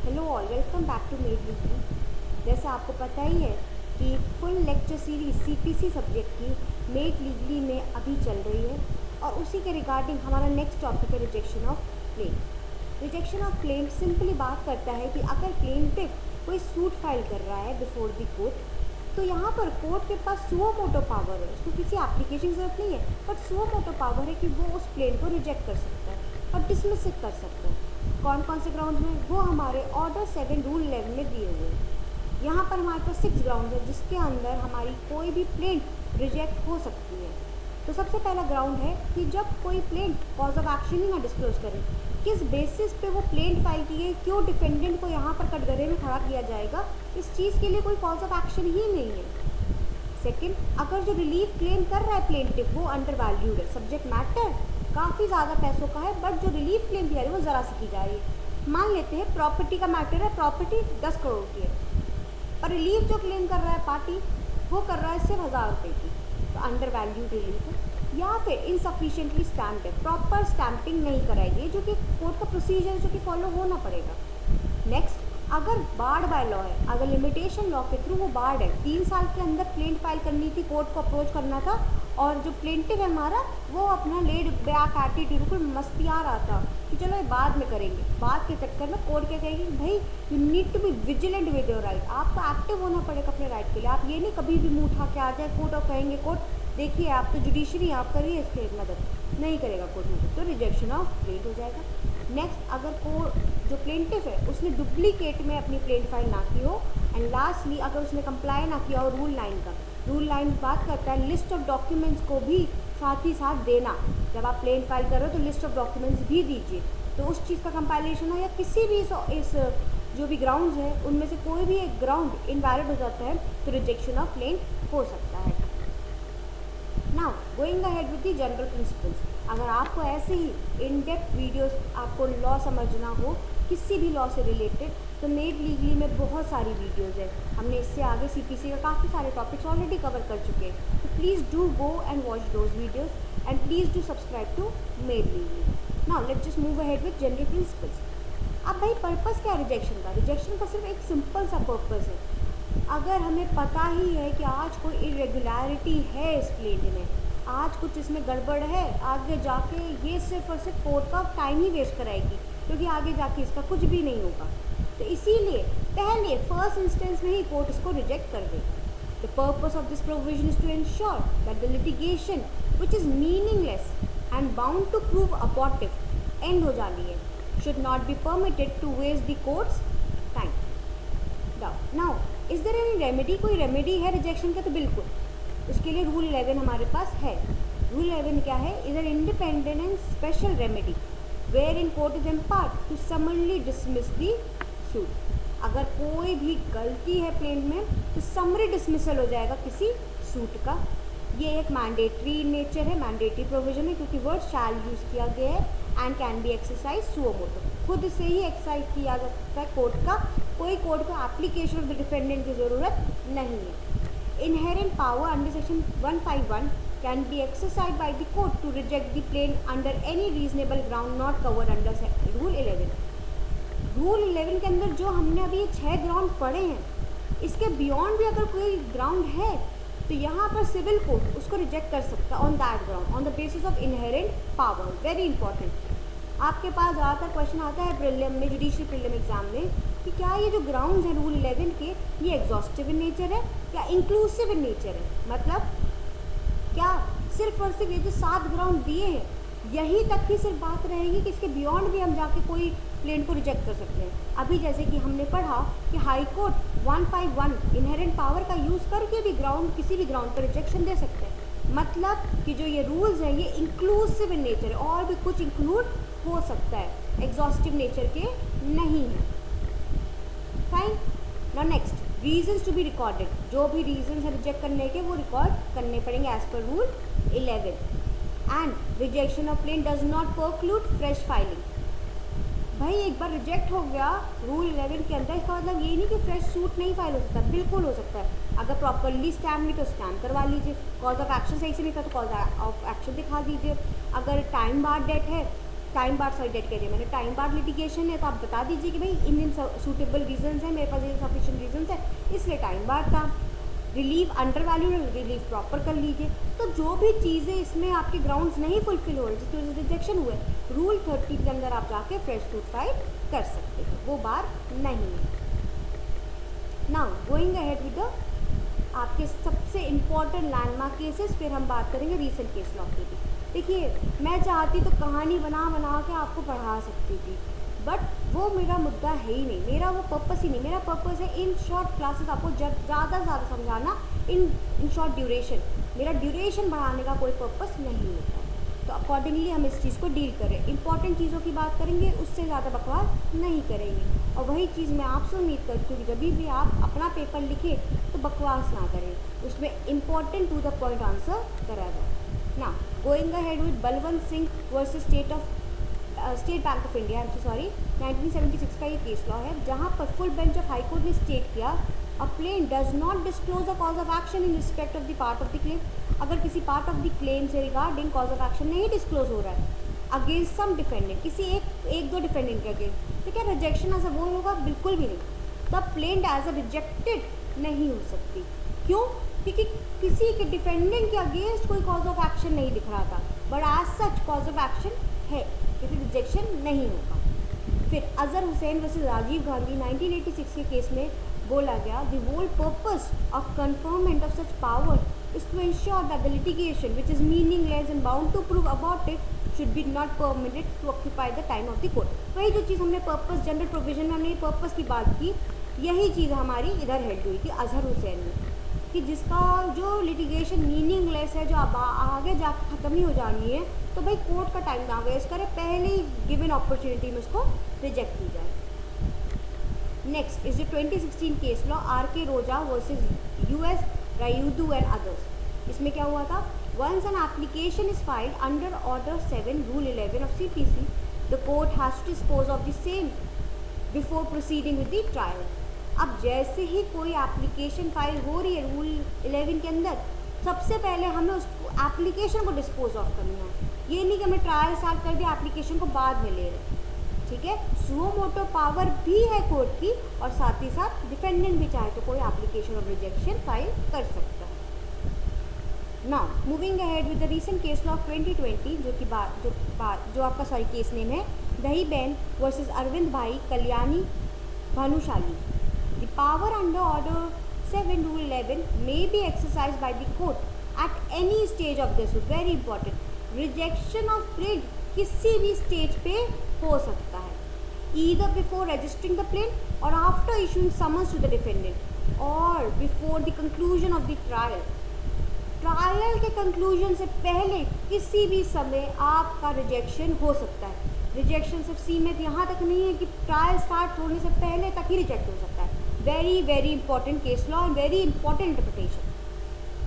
Hello all, welcome back to made legally. जैसे आपको पता ही है कि full lecture series CPC subject की मेड लीगली में अभी चल रही है और उसी के रिगार्डिंग हमारा नेक्स्ट टॉपिक है rejection of claim. Rejection of claim simply बात करता है कि अगर प्लेंटिफ कोई सूट फाइल कर रहा है बिफोर द कोर्ट, तो यहाँ पर कोर्ट के पास सुओ मोटो पावर है, उसको किसी एप्लीकेशन की जरूरत नहीं है, बट सुओ मोटो पावर है कि वो उस प्लेन को रिजेक्ट कर सकता है और डिसमिस कर सकता है। कौन कौन से ग्राउंड में, वो हमारे ऑर्डर 7 रूल 11 में दिए हुए हैं। यहाँ पर हमारे पास 6 ग्राउंड है जिसके अंदर हमारी कोई भी प्लेंट रिजेक्ट हो सकती है। तो सबसे पहला ग्राउंड है कि जब कोई प्लेंट कॉज ऑफ एक्शन ही ना डिस्क्लोज करे, किस बेसिस पे वो प्लेंट फाइल की गई, क्यों डिफेंडेंट को यहाँ पर कटघरे में खड़ा किया जाएगा, इस चीज़ के लिए कोई कॉज ऑफ एक्शन ही नहीं है। सेकंड, अगर जो रिलीफ क्लेम कर रहा है प्लेंटिफ वो अंडर वैल्यूड है, सब्जेक्ट मैटर काफ़ी ज़्यादा पैसों का है, बट जो रिलीफ क्लेम की जा रही है वो ज़रा सी की जा रही है। मान लेते हैं प्रॉपर्टी का मैटर है, प्रॉपर्टी 10 करोड़ की है, पर रिलीफ जो क्लेम कर रहा है पार्टी वो कर रहा है सिर्फ 1000 रुपये की, तो अंडर वैल्यूड रिलीफ है। या फिर इनसफिशिएंटली स्टैम्प्ड है, प्रॉपर स्टैंपिंग नहीं कराई गई, जो कि कोर्ट का प्रोसीजर है जो कि फॉलो होना पड़ेगा। नेक्स्ट, अगर बार्ड बाय लॉ है, अगर लिमिटेशन लॉ के थ्रू वो बार्ड है, 3 साल के अंदर प्लेंट फाइल करनी थी, कोर्ट को अप्रोच करना था, और जो प्लेंटिव है हमारा वो अपना लेड बैक एटीट्यूड बिल्कुल मस्ती आ रहा था कि चलो ये बाद में करेंगे, बाद के चक्कर में कोर्ट क्या कहेगी, भाई you need to be vigilant with your right, आपको एक्टिव होना पड़ेगा अपने राइट के लिए। आप ये नहीं कभी भी मुँह उठा के आ जाए कोर्ट और कहेंगे कोर्ट देखिए आप तो जुडिशरी आप करिए, इसके मदद नहीं करेगा कोर्ट मदद, तो रिजेक्शन ऑफ प्लेंट हो जाएगा। नेक्स्ट, अगर जो प्लेंटिफ है उसने डुप्लीकेट में अपनी प्लेंट फाइल ना की हो, एंड लास्टली अगर उसने कंप्लाई ना किया हो रूल 9 का, रूल 9 बात करता है लिस्ट ऑफ डॉक्यूमेंट्स को भी साथ ही साथ देना, जब आप प्लेंट फाइल कर रहे हो तो लिस्ट ऑफ डॉक्यूमेंट्स भी दीजिए, तो उस चीज़ का कंपाइलेशन हो या किसी भी इस जो भी ग्राउंड्स हैं उनमें से कोई भी एक ग्राउंड इनवैलिड हो जाता है तो रिजेक्शन ऑफ प्लेंट हो सकता है। Now going ahead with the general principles, अगर आपको ऐसे ही इन डेप्थ वीडियोस आपको लॉ समझना हो किसी भी लॉ से रिलेटेड, तो मेड लीगली में बहुत सारी वीडियोस है, हमने इससे आगे सीपीसी का काफ़ी सारे टॉपिक्स ऑलरेडी कवर कर चुके हैं, तो please do go and watch those videos and please do subscribe to made legally. Now let's just move ahead with general principles. अब भाई पर्पस क्या है रिजेक्शन का? रिजेक्शन का सिर्फ एक सिंपल सा पर्पस है, अगर हमें पता ही है कि आज कोई इरेगुलरिटी है इस प्लेट में, आज कुछ इसमें गड़बड़ है, आगे जाके ये सिर्फ और सिर्फ कोर्ट का टाइम ही वेस्ट कराएगी, क्योंकि आगे जाके इसका कुछ भी नहीं होगा, तो इसीलिए पहले फर्स्ट इंस्टेंस में ही कोर्ट इसको रिजेक्ट कर दे। The purpose of this provision is to ensure that the litigation which is meaningless and bound to prove abortive and हो जानी है, should not be permitted to waste the court's time. Now is there any remedy? कोई remedy है rejection का? तो बिल्कुल, उसके लिए रूल 11 हमारे पास है। रूल 11 क्या है? Is an independent and special remedy wherein court is empowered to summarily dismiss the suit. अगर कोई भी गलती है प्लेंट में तो समरी डिसमिसल हो जाएगा किसी सूट का। ये एक मैंडेटरी नेचर है, मैंडेटरी प्रोविजन है, क्योंकि वर्ड शैल यूज़ किया गया है and can be exercise suo motu, खुद से ही एक्सरसाइज किया जा सकता है कोर्ट का, कोई कोर्ट को एप्लीकेशन ऑफ द डिफेंडेंट की ज़रूरत नहीं है। Inherent power under section 151 can be exercise by the court to reject the plaint under any reasonable ground not covered under rule 11। Rule 11 के अंदर जो हमने अभी ये 6 ग्राउंड पढ़े हैं, इसके बियॉन्ड भी अगर कोई ग्राउंड है तो यहाँ पर सिविल कोर्ट उसको रिजेक्ट कर सकता है on that ground, on the basis of inherent power. Very important, आपके पास ज़्यादातर क्वेश्चन आता है प्रीलिम में, जुडिशरी प्रीलिम एग्जाम में, कि क्या ये जो ग्राउंड्स हैं रूल 11 के, ये एग्जॉस्टिव इन नेचर है या इंक्लूसिव इन नेचर है? मतलब क्या सिर्फ और सिर्फ ये जो 7 ग्राउंड दिए हैं यहीं तक ही सिर्फ बात रहेगी कि इसके बियॉन्ड भी हम जाके कोई प्लेन को रिजेक्ट कर सकते हैं? अभी जैसे कि हमने पढ़ा कि हाई कोर्ट 151 इनहेरेंट पावर का यूज़ करके भी ग्राउंड, किसी भी ग्राउंड पर रिजेक्शन दे सकते हैं। मतलब कि जो ये रूल्स हैं ये इंक्लूसिव इन नेचर है, और भी कुछ इंक्लूड हो सकता है, एग्जॉस्टिव नेचर के नहीं है। Fine. Now next, reasons to be recorded, जो भी रीजंस है रिजेक्ट करने के वो रिकॉर्ड करने पड़ेंगे एज पर rule 11। And rejection of plaint does not preclude fresh filing. भाई एक बार रिजेक्ट हो गया रूल 11 के अंदर, इसका मतलब ये नहीं कि फ्रेश सूट नहीं फाइल हो सकता, बिल्कुल हो सकता है। अगर प्रॉपरली स्टैम्प नहीं तो स्टैम्प करवा लीजिए, कॉज ऑफ एक्शन सही से नहीं था तो कॉज ऑफ एक्शन दिखा दीजिए, अगर टाइम बार डेट है टाइम बार डेट करिए, मैंने टाइम बार लिटिगेशन है तो आप बता दीजिए कि भाई इन सूटेबल रीजंस है, मेरे पास ये सफिशिएंट रीजंस है, इसलिए टाइम बार था। Relieve under value, relieve proper कर लीजिए। तो जो भी चीज़ें इसमें आपके ग्राउंड्स नहीं फुलफिल हो रहे जिसकी वजह से रिजेक्शन हुए, रूल 30 के अंदर आप जाके फ्रेश सूट फाइल कर सकते हैं, वो बार नहीं है। Now going ahead with the आपके सबसे इम्पॉर्टेंट लैंडमार्क केसेस, फिर हम बात करेंगे रीसेंट केस लॉ की भी। देखिए, मैं चाहती तो कहानी बना बना के आपको पढ़ा सकती थी, बट वो मेरा मुद्दा है ही नहीं, मेरा वो पर्पस ही नहीं। मेरा पर्पस है इन शॉर्ट क्लासेस आपको ज़्यादा से ज़्यादा समझाना, इन शॉर्ट ड्यूरेशन। मेरा ड्यूरेशन बढ़ाने का कोई पर्पस नहीं होता, तो अकॉर्डिंगली हम इस चीज़ को डील करें, इंपॉर्टेंट चीज़ों की बात करेंगे, उससे ज़्यादा बकवास नहीं करेंगे। और वही चीज़ मैं आपसे उम्मीद करती हूँ कि जब भी आप अपना पेपर लिखें तो बकवास ना करें, उसमें important to the point answer करा जाए ना। Going ahead with Balwant Singh versus State Bank of India, 1976 का ये केस लॉ है, जहाँ पर full bench of high court ने स्टेट किया a plaint does not disclose a cause of action in respect of the part of the claim. अगर किसी part of the claim से रिगार्डिंग कॉज ऑफ एक्शन नहीं disclose हो रहा है against some defendant, किसी एक दो डिफेंडेंट के अगेंस्ट, तो क्या रिजेक्शन एज अ वो होगा? बिल्कुल भी नहीं। The plaint as a rejected नहीं हो सकती। क्यों? क्योंकि किसी के डिफेंडेंट के अगेंस्ट कोई कॉज ऑफ एक्शन नहीं दिख रहा था, but as such cause of action है, इसलिए रिजेक्शन नहीं होगा। फिर अजहर हुसैन वर्सेस राजीव गांधी 1986 के केस में बोला गया the whole purpose of conferment of such power is to ensure that the litigation which is meaningless and bound to prove about it should be not permitted to occupy the time of the court। वही जो चीज़ हमने purpose general provision में हमने purpose की बात की, यही चीज़ हमारी इधर हेल्ड हुई थी अजहर हुसैन में, कि जिसका जो लिटिगेशन मीनिंगलेस है, जो अब आगे जाकर ख़त्म ही हो जानी है, तो भाई कोर्ट का टाइम ना वेस्ट करें, पहले ही गिवन अपॉर्चुनिटी में उसको रिजेक्ट की जाए। Next is the 2016 case law R K. Roja versus U S Rayudu and others. इसमें क्या हुआ था? Once an application is filed under order 7 rule 11 of CPC, the court has to dispose of the same before proceeding with the trial. अब जैसे ही कोई application file हो रही है रूल 11 के अंदर, सबसे पहले हमें उस एप्लीकेशन को डिस्पोज ऑफ करना है। ये नहीं कि हमें ट्रायल स्टार्ट कर दिया, एप्लीकेशन को बाद में ले रहे, ठीक है। सुओ मोटो पावर भी है कोर्ट की, और साथ ही साथ डिफेंडेंट भी चाहे तो कोई एप्लीकेशन ऑफ रिजेक्शन फाइल कर सकता है। Now moving ahead with the recent case law of 2020, जो आपका केस नेम है दही बेन वर्सेस अरविंद भाई Kalyani Bhanushali. The power under order 7 rule 11 may be exercised by the court at any stage of the suit। Very important, rejection of plaint किसी भी stage पे हो सकता है, either before registering the plaint or after issuing summons to the defendant or before the conclusion of the trial। Trial के conclusion से पहले किसी भी समय आपका रिजेक्शन हो सकता है। रिजेक्शन सिर्फ सीमित यहाँ तक नहीं है कि ट्रायल स्टार्ट होने से पहले तक ही रिजेक्ट हो सकता है। Very very important case law and very important interpretation.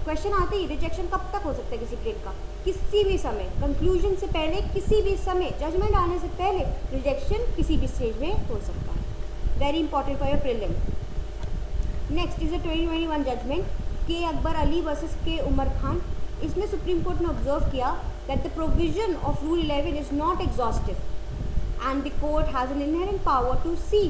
Question आते ही रिजेक्शन कब तक हो सकता है किसी प्लेन का? किसी भी समय, कंक्लूजन से पहले, किसी भी समय, जजमेंट आने से पहले रिजेक्शन किसी भी स्टेज में हो सकता है। Very important for your prelim. Next is a 2021 judgment K Akbar Ali versus K Umar Khan. इसमें सुप्रीम कोर्ट ने ऑब्जर्व किया that the provision of rule 11 is not exhaustive and the court has an inherent power to see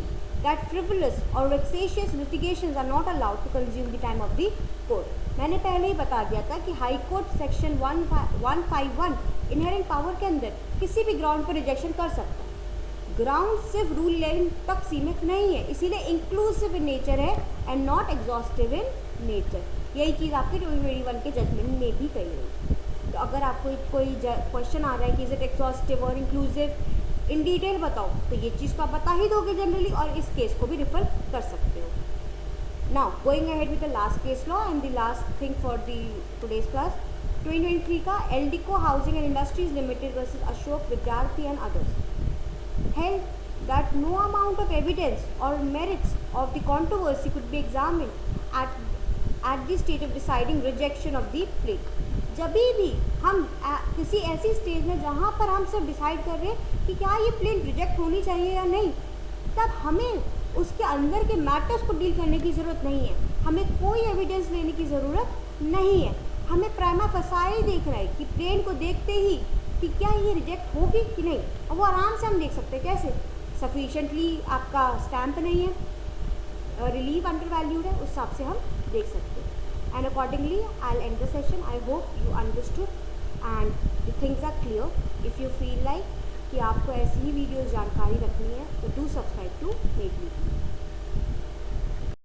that frivolous or vexatious litigations are not allowed to consume the time of the court। मैंने पहले ही बता दिया था कि high court section 151 inherent power के अंदर किसी भी ग्राउंड पर रिजेक्शन कर सकता है। ग्राउंड सिर्फ रूल 11 तक सीमित नहीं है, इसीलिए इंक्लूसिव इन नेचर है and not exhaustive in nature. यही चीज़ आपके 2021 के जजमेंट में भी कही गई। तो अगर आपको कोई क्वेश्चन आ रहा है कि इज इट एग्जॉस्टिव और इंक्लूसिव, इन डिटेल बताओ, तो ये चीज़ तो आप बता ही दोगे जनरली, और इस केस को भी रिफर कर सकते हो। Now going ahead with the last case law and the last thing for the today's class, 2023 का Eldeco housing and industries limited versus Ashok Vidyarthi and others held that no amount of evidence और merits of the controversy could be examined at the stage of deciding rejection of the plaint. जब भी हम किसी ऐसी stage में जहाँ पर हम सिर्फ डिसाइड कर रहे हैं कि क्या ये प्लेन रिजेक्ट होनी चाहिए या नहीं, तब हमें उसके अंदर के मैटर्स को डील करने की ज़रूरत नहीं है, हमें कोई एविडेंस लेने की ज़रूरत नहीं है। हमें प्राइमा फसाई देखना है कि प्लेन को देखते ही कि क्या ये रिजेक्ट होगी कि नहीं, और वो आराम से हम देख सकते हैं। कैसे? सफिशेंटली आपका स्टैम्प नहीं है, रिलीव अंडर वैल्यूड है, उस हिसाब से हम देख सकते हैं। And accordingly I will end the session. I hope you understood and the things are clear. If you feel like कि आपको ऐसी ही वीडियोज़ जानकारी रखनी है तो do subscribe to make legally.